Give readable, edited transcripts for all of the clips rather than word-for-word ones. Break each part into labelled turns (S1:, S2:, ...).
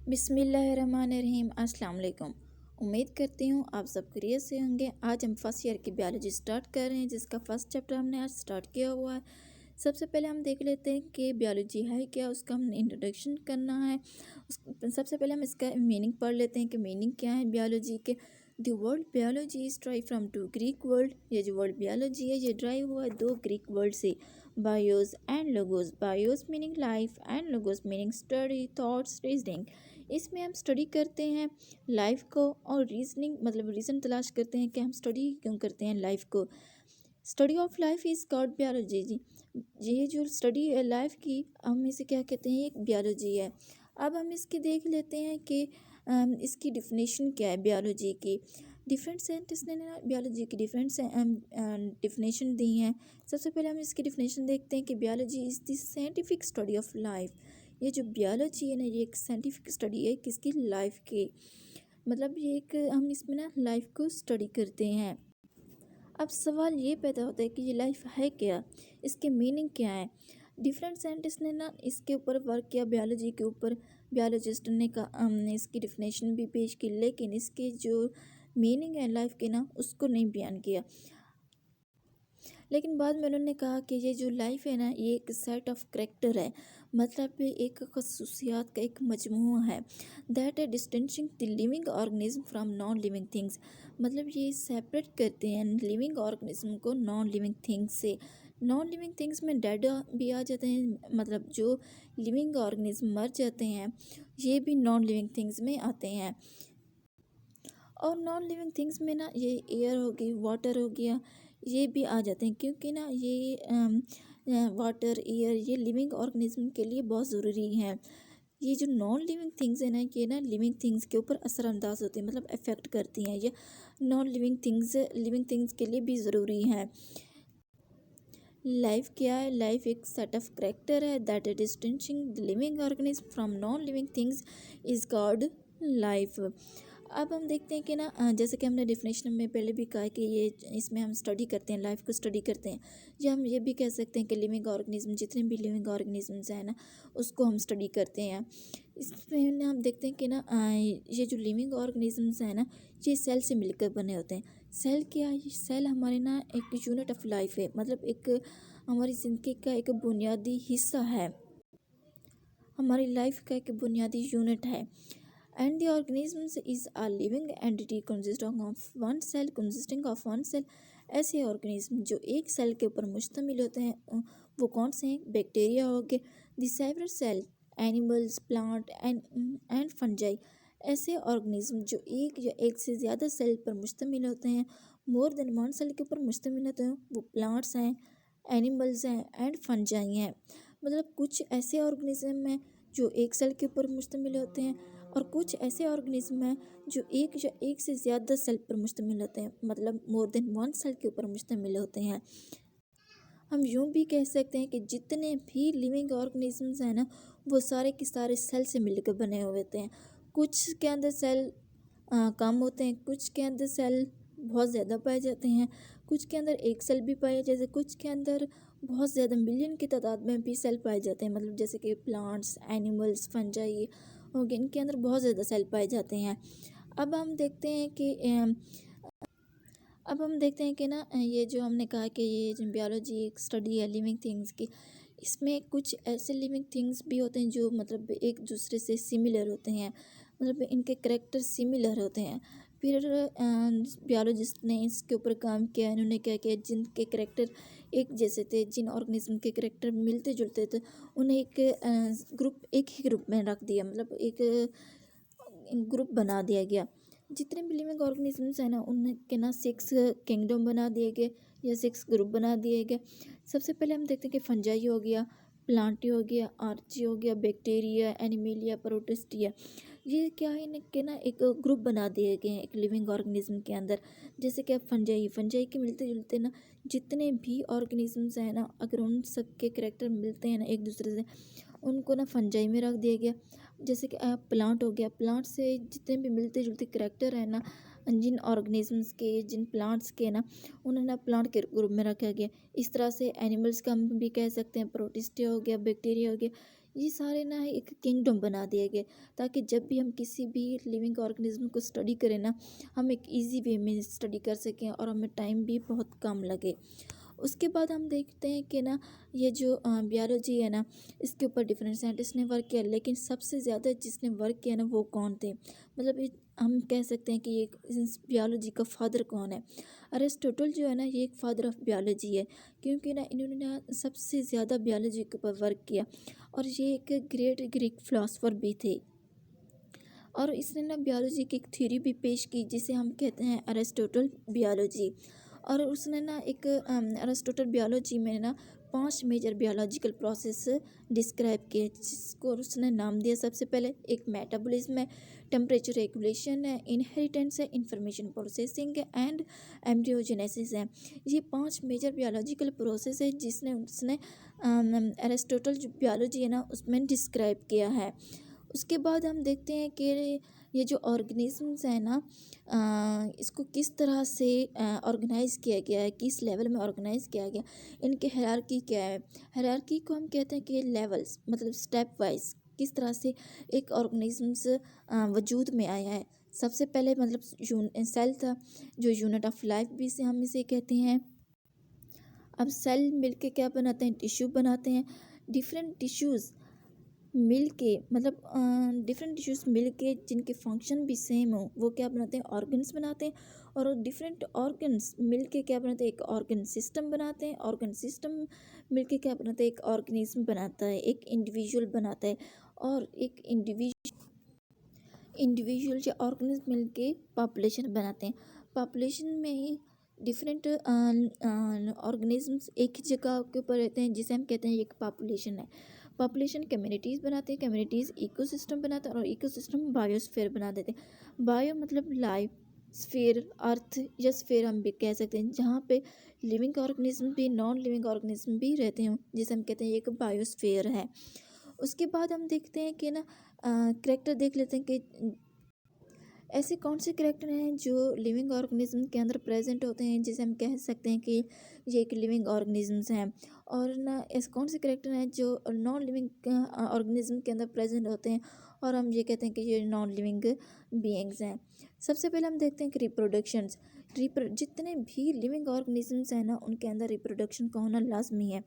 S1: बिस्मिल्लाहिर्रहमानिर्रहीम। अस्सलाम वालेकुम। उम्मीद करती हूँ आप सब खैरियत से होंगे। आज हम फर्स्ट ईयर की बायोलॉजी स्टार्ट कर रहे हैं, जिसका फर्स्ट चैप्टर हमने आज स्टार्ट किया हुआ है। सबसे पहले हम देख लेते हैं कि बायोलॉजी है क्या, उसका हमने इंट्रोडक्शन करना है। सबसे पहले हम इसका मीनिंग पढ़ लेते हैं कि मीनिंग क्या है बायोलॉजी के। The word biology is derived from two Greek word. ये जो वर्ड बायोलॉजी है ये ड्राइव हुआ है दो ग्रीक वर्ड से, BIOS and logos. BIOS meaning life and logos meaning study, thoughts, reasoning. इसमें हम स्टडी करते हैं लाइफ को, और रीजनिंग मतलब रीज़न तलाश करते हैं कि हम स्टडी क्यों करते हैं लाइफ को। Study of life is called biology जी। ये जो स्टडी है लाइफ की, हम इसे क्या कहते हैं, एक बायोलॉजी है। अब हम इसकी देख लेते हैं कि इसकी डिफिनेशन क्या है बायोलॉजी की। डिफरेंट साइंटिस्ट ने ना बायोलॉजी की डिफरेंट डिफिनेशन दी हैं। सबसे पहले हम इसकी डिफिनेशन देखते हैं कि biology is the scientific study of life. ये जो बायोलॉजी है ना, ये एक साइंटिफिक स्टडी है किसकी, लाइफ की। मतलब ये एक हम इसमें ना लाइफ को स्टडी करते हैं। अब सवाल ये पैदा होता है कि ये लाइफ है क्या, इसके मीनिंग क्या है। डिफरेंट साइंटिस्ट ने ना इसके ऊपर वर्क किया, बायोलॉजी के ऊपर। बायोलॉजिस्ट ने कहा इसकी डिफिनेशन भी पेश की, लेकिन इसकी जो मीनिंग है लाइफ के ना, उसको नहीं बयान किया। लेकिन बाद में उन्होंने कहा कि ये जो लाइफ है ना, ये एक सेट ऑफ करेक्टर है, मतलब ये एक खसूसियात का एक मजमूआ है। दैट है distinguishing the living organism from non living things. मतलब ये सेपरेट करते हैं लिविंग ऑर्गेनिज्म को नॉन लिविंग थिंग्स से। नॉन लिविंग थिंग्स में डेड भी आ जाते हैं, मतलब जो लिविंग ऑर्गेनिज्म मर जाते हैं ये भी नॉन लिविंग थिंग्स में आते हैं। और नॉन लिविंग थिंग्स में ना ये एयर हो गई, वाटर हो गया, ये भी आ जाते हैं, क्योंकि ना ये वाटर, एयर, ये लिविंग ऑर्गेनिज्म के लिए बहुत ज़रूरी है। ये जो नॉन लिविंग थिंग्स है ना, ये ना लिविंग थिंग्स के ऊपर असरअंदाज होती हैं, मतलब अफेक्ट करती हैं। ये नॉन लिविंग थिंग्स के लिए भी ज़रूरी है। लाइफ क्या है, लाइफ एक सेट ऑफ करेक्टर है that is distinguishing the living organism from non living things is called life. अब हम देखते हैं कि ना जैसे कि हमने डिफिनेशन में पहले भी कहा कि ये इसमें हम स्टडी करते हैं, लाइफ को स्टडी करते हैं। या हम ये भी कह सकते हैं कि लिविंग ऑर्गेनिज्म, जितने भी लिविंग ऑर्गेनिजम्स हैं ना, उसको हम स्टडी करते हैं। इसमें ना हम देखते हैं कि ना ये जो लिविंग ऑर्गेनिजम्स हैं ना, ये सेल से मिलकर बने होते हैं। सेल क्या है, सेल हमारे ना एक यूनिट ऑफ लाइफ है, मतलब एक हमारी ज़िंदगी का एक बुनियादी हिस्सा है, हमारी लाइफ का एक बुनियादी यूनिट है। And the organisms is a living entity consisting of one cell. ऐसे ऑर्गेनिज्म जो एक सेल के ऊपर मुश्तमिल होते हैं, वो कौन से हैं? बैक्टीरिया हो गए, the several cell, animals, plant and fungi. ऐसे ऑर्गेनिज्म जो एक या एक से ज़्यादा सेल पर मुश्तमिल होते हैं, मोर देन वन सेल के ऊपर मुश्तमिल होते हैं, वो प्लांट्स हैं, एनिमल्स हैं एंड फंजाई हैं। मतलब कुछ ऐसे ऑर्गेनिज्म हैं जो एक सेल के ऊपर मुश्तमिल होते हैं, और कुछ ऐसे ऑर्गेनिज्म हैं जो एक या एक से ज़्यादा सेल पर मुश्तमिल होते हैं, मतलब मोर देन वन सेल के ऊपर मुश्तमिल होते हैं। हम यूँ भी कह सकते हैं कि जितने भी लिविंग ऑर्गेनिजम्स हैं ना, वो सारे के सारे सेल से मिलकर बने हुए होते हैं। कुछ के अंदर सेल कम होते हैं, कुछ के अंदर सेल बहुत ज़्यादा पाए जाते हैं, कुछ के अंदर एक सेल भी पाए, जैसे कुछ के अंदर बहुत ज़्यादा मिलियन की तादाद में भी सेल पाए जाते हैं, मतलब जैसे कि प्लांट्स, एनिमल्स, फंजाई हो गए, इनके अंदर बहुत ज़्यादा सेल पाए जाते हैं। अब हम देखते हैं कि ना ये जो हमने कहा कि ये जो बायोलॉजी एक स्टडी है लिविंग थिंग्स की, इसमें कुछ ऐसे लिविंग थिंग्स भी होते हैं जो मतलब एक दूसरे से सिमिलर होते हैं, मतलब इनके करेक्टर सिमिलर होते हैं। फिर बायोलॉजिस्ट ने इसके ऊपर काम किया, इन्होंने क्या किया, जिनके करेक्टर एक जैसे थे, जिन ऑर्गेनिज्म के करेक्टर मिलते जुलते थे, उन्हें एक ही ग्रुप में रख दिया, मतलब एक ग्रुप बना दिया गया। जितने भी लिविंग ऑर्गेनिजम्स हैं ना, उनके ना 6 किंगडम बना दिए गए या 6 ग्रुप बना दिए गए। सबसे पहले हम देखते हैं कि फंजाई हो गया, प्लांटी हो गया, आर्ची हो गया, बैक्टीरिया, एनिमेलिया, प्रोटिस्टिया। ये क्या है, इनके ना एक ग्रुप बना दिए गए हैं एक लिविंग ऑर्गेनिज्म के अंदर। जैसे कि फंजाई के मिलते जुलते ना जितने भी ऑर्गेनिजम्स हैं ना, अगर उन सब के करेक्टर मिलते हैं ना एक दूसरे से, उनको ना फंजाई में रख दिया गया। जैसे कि प्लांट हो गया, प्लांट से जितने भी मिलते जुलते करेक्टर हैं ना, जिन ऑर्गेनिजम्स के, जिन प्लांट्स के ना, उन्हें ना प्लांट के ग्रुप में रखा गया। इस तरह से एनिमल्स का हम भी कह सकते हैं, प्रोटिस्टिया हो गया, बैक्टीरिया हो गया, ये सारे ना एक किंगडम बना दिए गए, ताकि जब भी हम किसी भी लिविंग ऑर्गेनिज्म को स्टडी करें ना, हम एक इजी वे में स्टडी कर सकें और हमें टाइम भी बहुत कम लगे। उसके बाद हम देखते हैं कि ना ये जो बायोलॉजी है ना, इसके ऊपर डिफरेंट साइंटिस्ट ने वर्क किया, लेकिन सबसे ज़्यादा जिसने वर्क किया ना वो कौन थे, मतलब हम कह सकते हैं कि ये इस बायोलॉजी का फादर कौन है। अरिस्टोटल जो है ना, ये एक फादर ऑफ बायोलॉजी है, क्योंकि ना इन्होंने ना सबसे ज़्यादा बायोलॉजी के ऊपर वर्क किया, और ये एक ग्रेट ग्रीक फिलोसफर भी थे। और इसने ना बायोलॉजी की एक थ्योरी भी पेश की, जिसे हम कहते हैं अरिस्टोटल बायोलॉजी। और उसने ना एक अरिस्टोटल बायोलॉजी में ना 5 मेजर बायोलॉजिकल प्रोसेस डिस्क्राइब किए, जिसको उसने नाम दिया। सबसे पहले एक मेटाबॉलिज्म है, टेम्परेचर रेगुलेशन है, इनहेरिटेंस है, इंफॉर्मेशन प्रोसेसिंग है, एंड एम्ब्रियोजेनेसिस है। ये 5 मेजर बायोलॉजिकल प्रोसेस है जिसने उसने अरिस्टोटल जो बायोलॉजी है ना उसमें डिस्क्राइब किया है। उसके बाद हम देखते हैं कि ये जो ऑर्गेनिजम्स हैं ना, इसको किस तरह से ऑर्गेनाइज किया गया है, किस लेवल में ऑर्गेनाइज किया गया, इनके हायरार्की क्या है। हायरार्की को हम कहते हैं कि लेवल्स, मतलब स्टेप वाइज किस तरह से एक ऑर्गेनिजम्स वजूद में आया है। सबसे पहले मतलब सेल था, जो यूनिट ऑफ लाइफ भी से हम इसे कहते हैं। अब सेल मिलके क्या बनाते हैं, टिश्यू बनाते हैं। डिफरेंट टिश्यूज़ मिल के, मतलब डिफरेंट टिश्यूज़ मिल के जिनके फंक्शन भी सेम हो, वो क्या बनाते हैं, ऑर्गन्स बनाते हैं। और डिफरेंट ऑर्गन्स मिल के क्या बनाते हैं, एक ऑर्गन सिस्टम बनाते हैं। ऑर्गन सिस्टम मिल के क्या बनाते हैं, एक ऑर्गेनिज्म बनाता है, एक इंडिविजुअल बनाता है। और एक इंडिविजुअल या ऑर्गेनिज्म मिल के पॉपुलेशन बनाते हैं। पॉपुलेशन में ही डिफरेंट ऑर्गेनिजम्स एक ही जगह के ऊपर रहते हैं, जिसे हम कहते हैं एक पॉपुलेशन है। पॉपुलेशन कम्युनिटीज़ बनाते हैं, कम्युनिटीज़ इकोसिस्टम बनाते हैं, और इकोसिस्टम बायोस्फीयर बना देते हैं। बायो मतलब लाइफ, स्फीयर अर्थ या स्फीयर हम भी कह सकते हैं, जहाँ पे लिविंग ऑर्गेनिज्म भी नॉन लिविंग ऑर्गेनिज्म भी रहते हैं, जिसे हम कहते हैं एक बायोस्फीयर है। उसके बाद हम देखते हैं कि ना करेक्टर देख लेते हैं कि ऐसे कौन से करैक्टर हैं जो लिविंग ऑर्गेनिज्म के अंदर प्रेजेंट होते हैं, जिसे हम कह सकते हैं कि ये एक लिविंग ऑर्गेनिजम्स हैं। और ना ऐसे कौन से करैक्टर हैं जो नॉन लिविंग ऑर्गेनिज्म के अंदर प्रेजेंट होते हैं, और हम ये कहते हैं कि ये नॉन लिविंग बीइंग्स हैं। सबसे पहले हम देखते हैं कि रिप्रोडक्शंस। जितने भी लिविंग ऑर्गेनिजम्स हैं ना, उनके अंदर रिप्रोडक्शन का होना लाजमी है।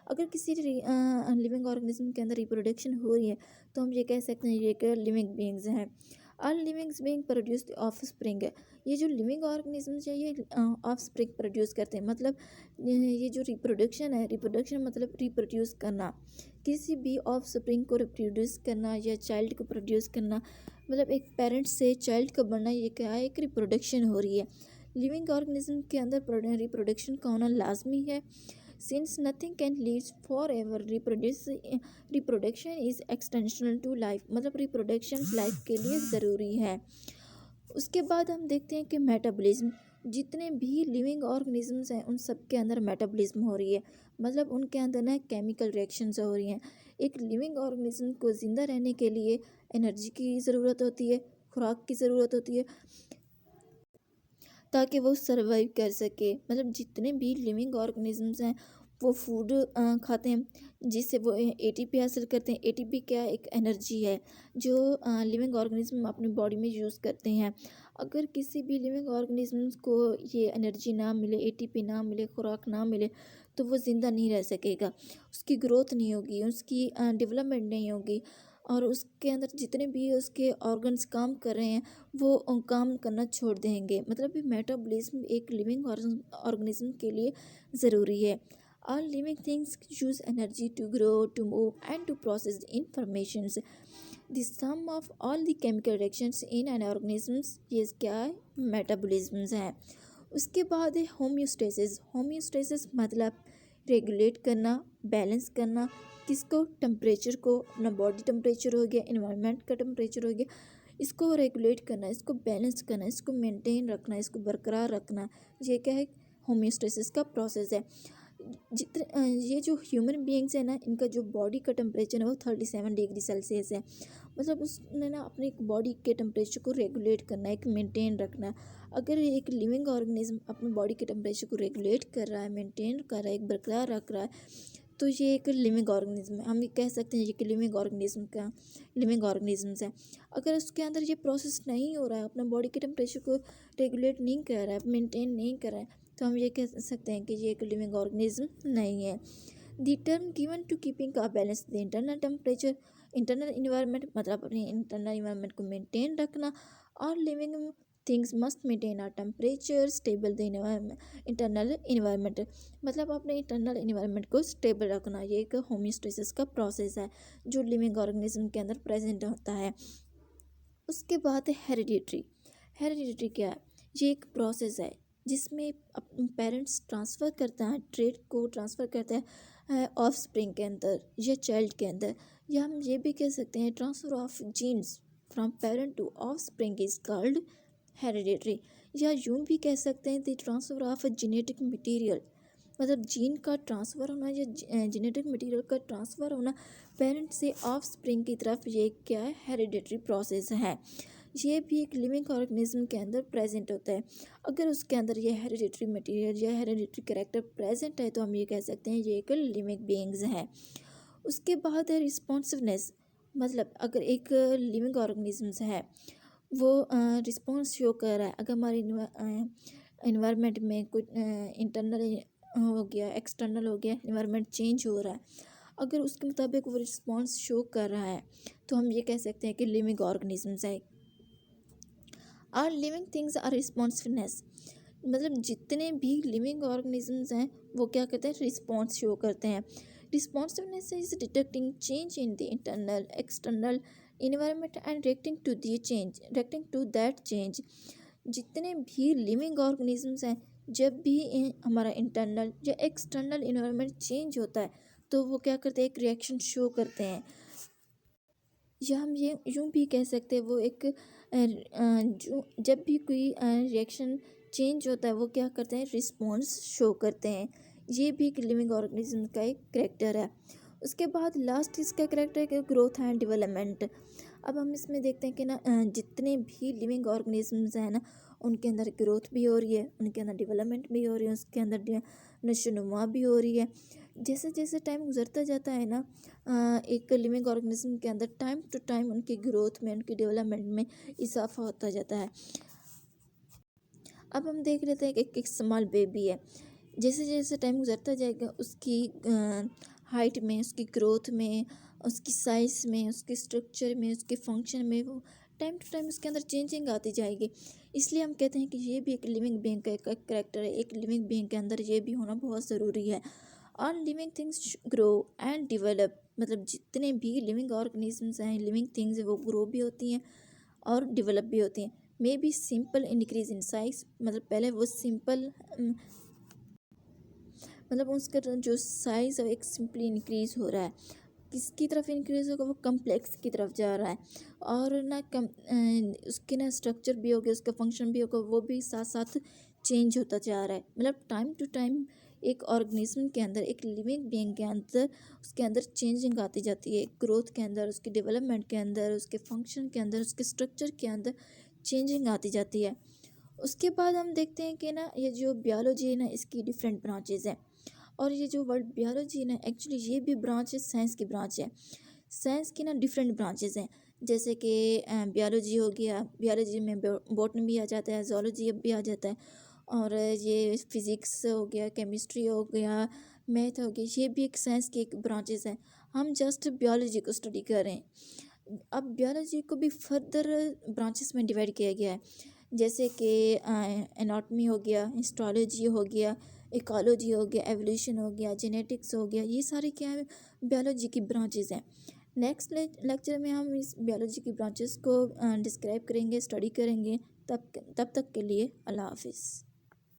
S1: अगर किसी लिविंग ऑर्गेनिज्म के अंदर रिप्रोडक्शन हो रही है, तो हम ये कह सकते हैं ये एक लिविंग बीइंग्स हैं। All livings being produce of spring है। ये जो लिविंग ऑर्गेनिजम्स है, ये ऑफ स्प्रिंग प्रोड्यूस करते हैं। मतलब ये जो रिप्रोडक्शन है, रिप्रोडक्शन मतलब रिप्रोड्यूस करना, किसी भी ऑफ स्प्रिंग को रिप्रोड्यूस करना या चाइल्ड को प्रोड्यूस करना, मतलब एक पेरेंट से चाइल्ड का बनना, ये क्या है, एक रिप्रोडक्शन हो रही है। लिविंग ऑर्गेनिज्म के अंदर रिप्रोडक्शन का होना लाजमी है। Since nothing can live forever, reproduction is extensional to life, मतलब रिप्रोडक्शन लाइफ के लिए ज़रूरी है। उसके बाद हम देखते हैं कि मेटाबॉलिज्म। जितने भी लिविंग ऑर्गेनिजम्स हैं, उन सब के अंदर मेटाबॉलिज्म हो रही है, मतलब उनके अंदर ना केमिकल रिएक्शंस हो रही हैं। एक लिविंग ऑर्गेनिज्म को ज़िंदा रहने के लिए एनर्जी की ज़रूरत होती है, खुराक की ज़रूरत होती है, ताकि वो सर्वाइव कर सके। मतलब जितने भी लिविंग ऑर्गेनिजम्स हैं, वो फूड खाते हैं, जिससे वो एटीपी हासिल करते हैं। एटीपी क्या है, एक एनर्जी है जो लिविंग ऑर्गेनिज्म अपनी बॉडी में यूज़ करते हैं। अगर किसी भी लिविंग ऑर्गेनिजम्स को ये एनर्जी ना मिले, एटीपी ना मिले, खुराक ना मिले, तो वो ज़िंदा नहीं रह सकेगा। उसकी ग्रोथ नहीं होगी, उसकी डेवलपमेंट नहीं होगी, और उसके अंदर जितने भी उसके ऑर्गन्स काम कर रहे हैं, वो काम करना छोड़ देंगे। मतलब भी मेटाबॉलिज्म एक लिविंग ऑर्गेनिज्म के लिए ज़रूरी है। All living things use energy to grow, to move, and to process informations. The sum of all the chemical reactions in an organism, ये क्या है, मेटाबॉलिज्म है। उसके बाद है होम्योस्टेसिस। होम्योस्टेसिस मतलब रेगुलेट करना, बैलेंस करना। किसको, टेम्परेचर को, अपना बॉडी टेम्परेचर हो गया, इन्वायरमेंट का टेम्परेचर हो गया, इसको रेगुलेट करना, इसको बैलेंस करना, इसको मेंटेन रखना, इसको बरकरार रखना, ये क्या है, होम्योस्टेसिस का प्रोसेस है। ये जो ह्यूमन बीइंग्स है ना, इनका जो बॉडी का टेम्परेचर है वो 37 डिग्री सेल्सियस है। मतलब उसने ना अपने बॉडी के टेम्परेचर को रेगुलेट करना है, एक मेंटेन रखना है। अगर एक लिविंग ऑर्गेनिज्म अपने बॉडी के टेम्परेचर को रेगुलेट कर रहा है, मेंटेन कर रहा है, एक बरकरार रख रहा है, तो ये एक लिविंग ऑर्गेनिज्म है, हम ये कह सकते हैं ये कि लिविंग ऑर्गेनिजम्स है। अगर उसके अंदर ये प्रोसेस नहीं हो रहा है, अपना बॉडी के टेम्परेचर को रेगुलेट नहीं कर रहा है, मेंटेन नहीं कर रहा है, तो हम ये कह सकते हैं कि ये एक लिविंग ऑर्गेनिज्म नहीं है। The term given to keeping a balance the internal temperature, internal environment मतलब अपने इंटरनल इन्वायरमेंट को मेंटेन रखना, और living things must maintain a temperature stable the internal environment, मतलब अपने इंटरनल इन्वायरमेंट को स्टेबल रखना। ये एक होमियोस्टेसिस का प्रोसेस है जो लिविंग ऑर्गेनिज्म के अंदर प्रेजेंट होता है। उसके बाद है हेरिडिटरी। हेरिडिटरी क्या है? ये एक प्रोसेस है जिसमें पेरेंट्स ट्रांसफ़र करता है, ट्रेड को ट्रांसफ़र करता है ऑफ स्प्रिंग के अंदर या चाइल्ड के अंदर, या हम ये भी कह सकते हैं transfer of genes from parent to offspring is called hereditary, या यूँ भी कह सकते हैं the transfer of genetic material, मतलब जीन का ट्रांसफ़र होना या जेनेटिक मटेरियल का ट्रांसफ़र होना पेरेंट से ऑफ स्प्रिंग की तरफ, ये क्या है? हेरिडिटरी प्रोसेस है। ये भी एक लिविंग ऑर्गेनिज्म के अंदर प्रेजेंट होता है। अगर उसके अंदर ये हेरिडिटरी मटेरियल या हेरिडिटरी कैरेक्टर प्रेजेंट है तो हम ये कह सकते हैं ये एक लिविंग बीइंग्स है। उसके बाद है रिस्पॉन्सिवनेस, मतलब अगर एक लिविंग ऑर्गेनिज्म्स है वो रिस्पॉन्स शो कर रहा है, अगर हमारे इन्वायरमेंट में कुछ इंटरनल हो गया, एक्सटर्नल हो गया, इन्वायरमेंट चेंज हो रहा है, अगर उसके मुताबिक वो रिस्पॉन्स शो कर रहा है तो हम ये कह सकते हैं कि लिविंग ऑर्गेनिजम्स है। Are living things are responsiveness, मतलब जितने भी लिविंग ऑर्गेनिजम्स हैं वो क्या करते हैं? रिस्पॉन्स शो करते हैं। Responsiveness is detecting change in the internal external environment and reacting to that change. जितने भी लिविंग ऑर्गेनिजम्स हैं, जब भी हमारा इंटरनल या एक्सटर्नल इन्वायरमेंट चेंज होता है तो वो क्या करते हैं? एक रिएक्शन शो करते हैं, या हम ये यूँ भी कह सकते हैं वो एक जो जब भी कोई रिएक्शन चेंज होता है वो क्या करते हैं? रिस्पॉन्स शो करते हैं। ये भी एक लिविंग ऑर्गेनिज्म का एक करेक्टर है। उसके बाद लास्ट इसका करेक्टर है कि ग्रोथ एंड डेवलपमेंट। अब हम इसमें देखते हैं कि ना जितने भी लिविंग ऑर्गेनिजम्स हैं ना उनके अंदर ग्रोथ भी हो रही है, उनके अंदर डेवलपमेंट भी हो रही है, उसके अंदर नशोनुमा भी हो रही है। जैसे जैसे टाइम गुजरता जाता है ना एक लिविंग ऑर्गेनिज्म के अंदर टाइम टू टाइम उनकी ग्रोथ में, उनकी डेवलपमेंट में इजाफा होता जाता है। अब हम देख लेते हैं कि एक स्मॉल बेबी है, जैसे जैसे टाइम गुजरता जाएगा उसकी हाइट में, उसकी ग्रोथ में, उसकी साइज़ में, उसके स्ट्रक्चर में, उसके फंक्शन में, वो टाइम टू टाइम उसके अंदर चेंजिंग आती जाएगी। इसलिए हम कहते हैं कि ये भी एक लिविंग बीइंग का एक करेक्टर है। एक लिविंग बीइंग के अंदर ये भी होना बहुत ज़रूरी है। All living things grow and develop, मतलब जितने भी लिविंग ऑर्गेनिजम्स हैं, लिविंग थिंग्स वो ग्रो भी होती हैं और डिवेलप भी होती हैं। May be simple increase in size, मतलब पहले वो सिंपल मतलब उसका जो साइज़ है एक सिंपली इंक्रीज़ हो रहा है, किसकी तरफ इंक्रीज़ होगा? वो कम्प्लेक्स की तरफ जा रहा है, और ना उसके ना स्ट्रक्चर भी हो गया, उसका फंक्शन भी होगा, वो भी साथ साथ चेंज होता जा रहा है। मतलब टाइम टू टाइम एक ऑर्गेनिज्म के अंदर, एक लिविंग बीइंग के अंदर, उसके अंदर चेंजिंग आती जाती है, ग्रोथ के अंदर, उसकी डेवलपमेंट के अंदर, उसके फंक्शन के अंदर, उसके स्ट्रक्चर के अंदर चेंजिंग आती जाती है। उसके बाद हम देखते हैं कि ना ये जो बायोलॉजी है ना इसकी डिफरेंट ब्रांचेज हैं, और ये जो वर्ड बायोलॉजी है ना एक्चुअली ये भी ब्रांच है, साइंस की ब्रांच है। साइंस की ना डिफरेंट ब्रांचेज हैं, जैसे कि बायोलॉजी हो गया, बायोलॉजी में बॉटनी भी आ जाता है, जोलॉजी भी आ जाता है, और ये फिज़िक्स हो गया, केमिस्ट्री हो गया, मैथ हो गया, ये भी एक साइंस की एक ब्रांचेज है। हम जस्ट बायोलॉजी को स्टडी कर रहे हैं। अब बायोलॉजी को भी फर्दर ब्रांचेस में डिवाइड किया गया है, जैसे कि एनाटॉमी हो गया, हिस्टोलॉजी हो गया, इकोलॉजी हो गया, एवोल्यूशन हो गया, जेनेटिक्स हो गया, ये सारे क्या है? बायोलॉजी की ब्रांचेस हैं। नेक्स्ट लेक्चर में हम इस बायोलॉजी की ब्रांचेस को डिस्क्राइब करेंगे, स्टडी करेंगे। तब तक के लिए अल्लाह हाफिज़।